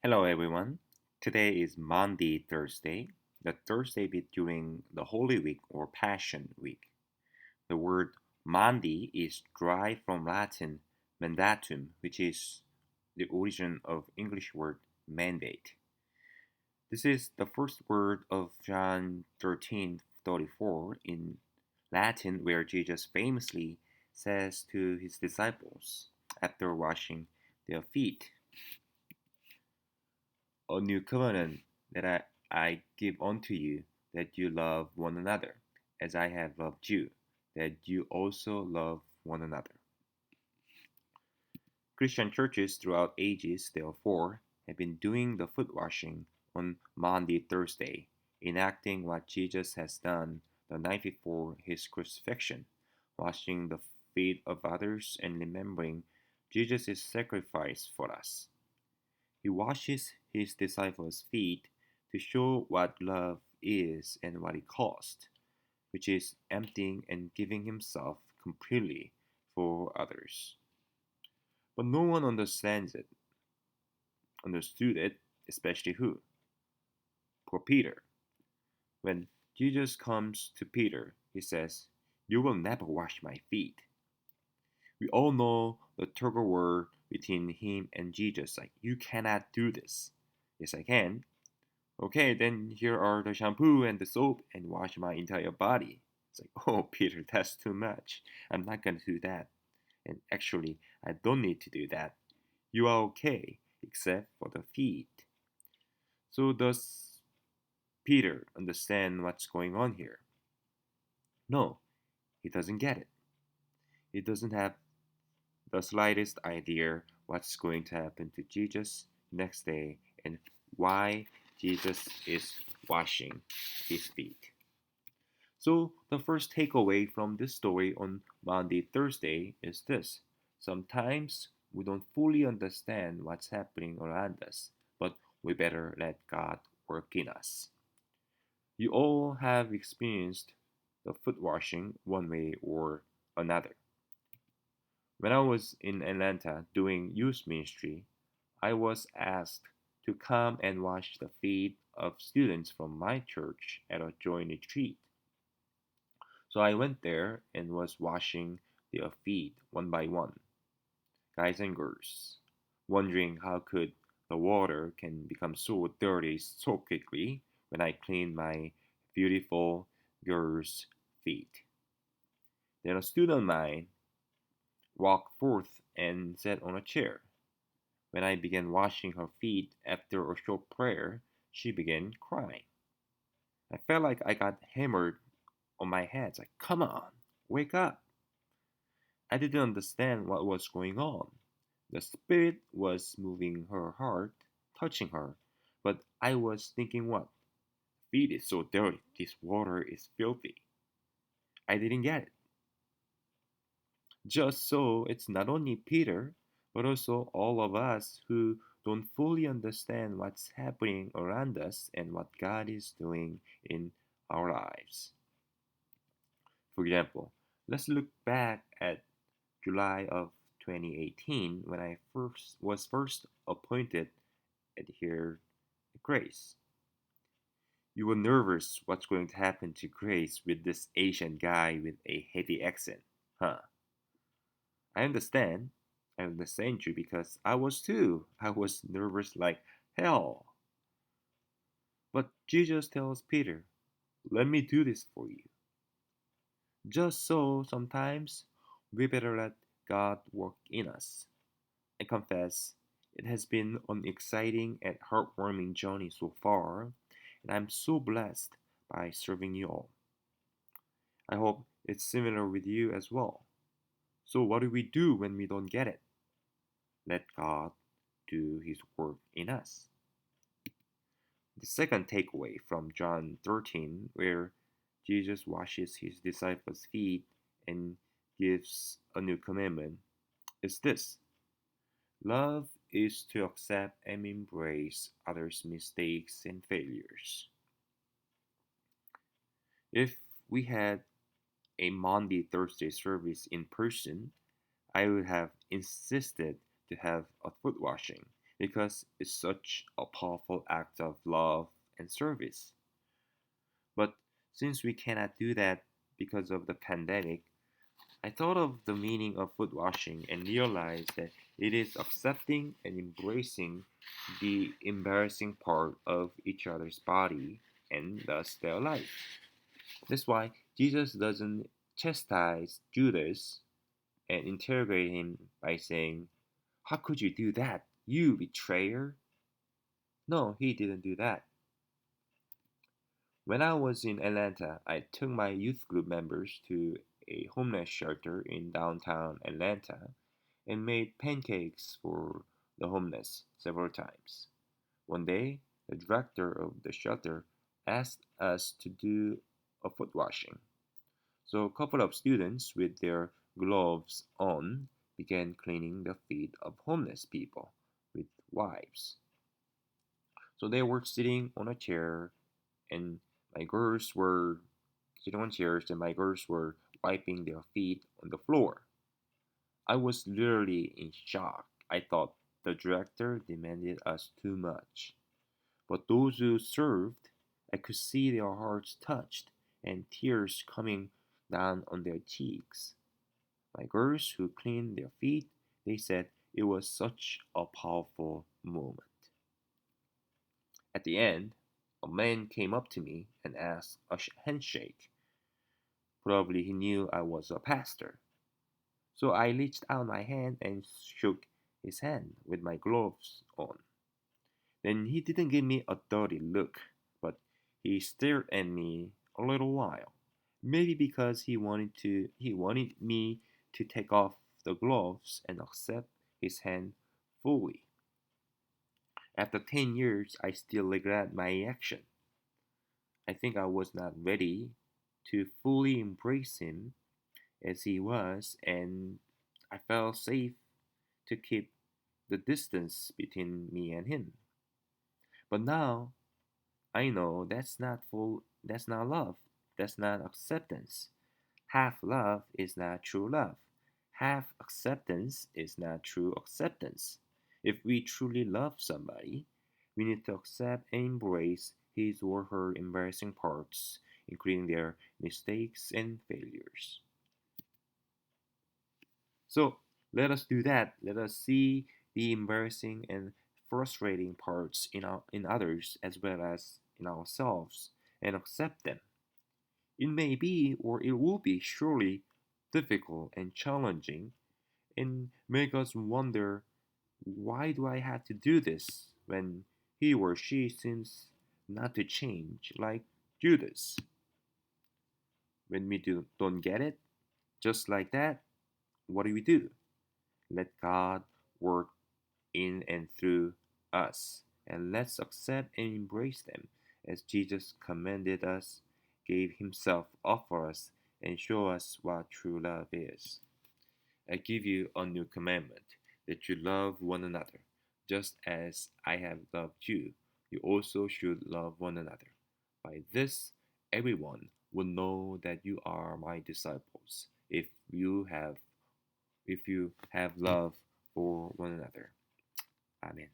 Hello, everyone. Today is Maundy Thursday, the Thursday bit during the Holy Week or Passion Week. The word Maundy is derived from Latin mandatum, which is the origin of English word mandate. This is the first word of John 13:34 in Latin, where Jesus famously says to his disciples after washing their feet, a new covenant that I give unto you, that you love one another, as I have loved you, that you also love one another. Christian churches throughout ages, therefore, have been doing the foot washing on Maundy Thursday, enacting what Jesus has done the night before his crucifixion, washing the feet of others and remembering Jesus' sacrifice for us. He washes his disciples' feet to show what love is and what it cost, which is emptying and giving himself completely for others. But no one understood it, especially who? Poor Peter. When Jesus comes to Peter, he says, "You will never wash my feet." We all know the tug of war between him and Jesus, like, "You cannot do this." "Yes, I can." "Okay, then here are the shampoo and the soap and wash my entire body." It's like, "Oh, Peter, that's too much. I'm not going to do that. And actually, I don't need to do that. You are okay, except for the feet." So, does Peter understand what's going on here? No, he doesn't get it. He doesn't have the slightest idea what's going to happen to Jesus next day and why Jesus is washing his feet. So, the first takeaway from this story on Maundy Thursday is this: sometimes we don't fully understand what's happening around us, but we better let God work in us. You all have experienced the foot washing one way or another. When I was in Atlanta doing youth ministry, I was asked to come and wash the feet of students from my church at a joint retreat. So I went there and was washing their feet one by one, guys and girls, wondering how could the water can become so dirty so quickly when I clean my beautiful girls' feet. Then a student of mine walked forth and sat on a chair. When I began washing her feet after a short prayer, she began crying. I felt like I got hammered on my head. It's like, come on, wake up. I didn't understand what was going on. The Spirit was moving her heart, touching her, but I was thinking, what? Feet is so dirty. This water is filthy. I didn't get it. Just so it's not only Peter, but also all of us who don't fully understand what's happening around us and what God is doing in our lives. For example, let's look back at July of 2018 when I first appointed at here at Grace. You were nervous what's going to happen to Grace with this Asian guy with a heavy accent, huh? I understand. I understand you because I was too. I was nervous like hell. But Jesus tells Peter, "Let me do this for you." Just so sometimes we better let God work in us. I confess it has been an exciting and heartwarming journey so far, and I'm so blessed by serving you all. I hope it's similar with you as well. So, what do we do when we don't get it? Let God do His work in us. The second takeaway from John 13, where Jesus washes his disciples' feet and gives a new commandment, is this: love is to accept and embrace others' mistakes and failures. If we had a Maundy Thursday service in person, I would have insisted to have a foot washing because it's such a powerful act of love and service. But since we cannot do that because of the pandemic, I thought of the meaning of foot washing and realized that it is accepting and embracing the embarrassing part of each other's body and thus their life. That's why Jesus doesn't chastise Judas and interrogate him by saying, "How could you do that, you betrayer?" No, he didn't do that. When I was in Atlanta, I took my youth group members to a homeless shelter in downtown Atlanta and made pancakes for the homeless several times. One day, the director of the shelter asked us to do a foot washing. So a couple of students with their gloves on began cleaning the feet of homeless people with wipes. So they were sitting on a chair and my girls were sitting on chairs and my girls were wiping their feet on the floor. I was literally in shock. I thought the director demanded us too much. But those who served, I could see their hearts touched and tears coming down on their cheeks. My girls who cleaned their feet, they said it was such a powerful moment. At the end, a man came up to me and asked a handshake. Probably he knew I was a pastor. So I reached out my hand and shook his hand with my gloves on. Then he didn't give me a dirty look, but he stared at me a little while. Maybe because he wanted me to take off the gloves and accept his hand fully. After 10 years, I still regret my action. I think I was not ready to fully embrace him as he was, and I felt safe to keep the distance between me and him. But now I know that's not love. That's not acceptance. Half love is not true love. Half acceptance is not true acceptance. If we truly love somebody, we need to accept and embrace his or her embarrassing parts, including their mistakes and failures. So let us do that. Let us see the embarrassing and frustrating parts in others as well as in ourselves and accept them. It may be or it will be surely difficult and challenging and make us wonder, why do I have to do this when he or she seems not to change like Judas? When don't get it, just like that, what do we do? Let God work in and through us, and let's accept and embrace them as Jesus commanded us, gave himself up for us, and show us what true love is. I give you a new commandment, that you love one another. Just as I have loved you, you also should love one another. By this, everyone will know that you are my disciples, if you have love for one another. Amen.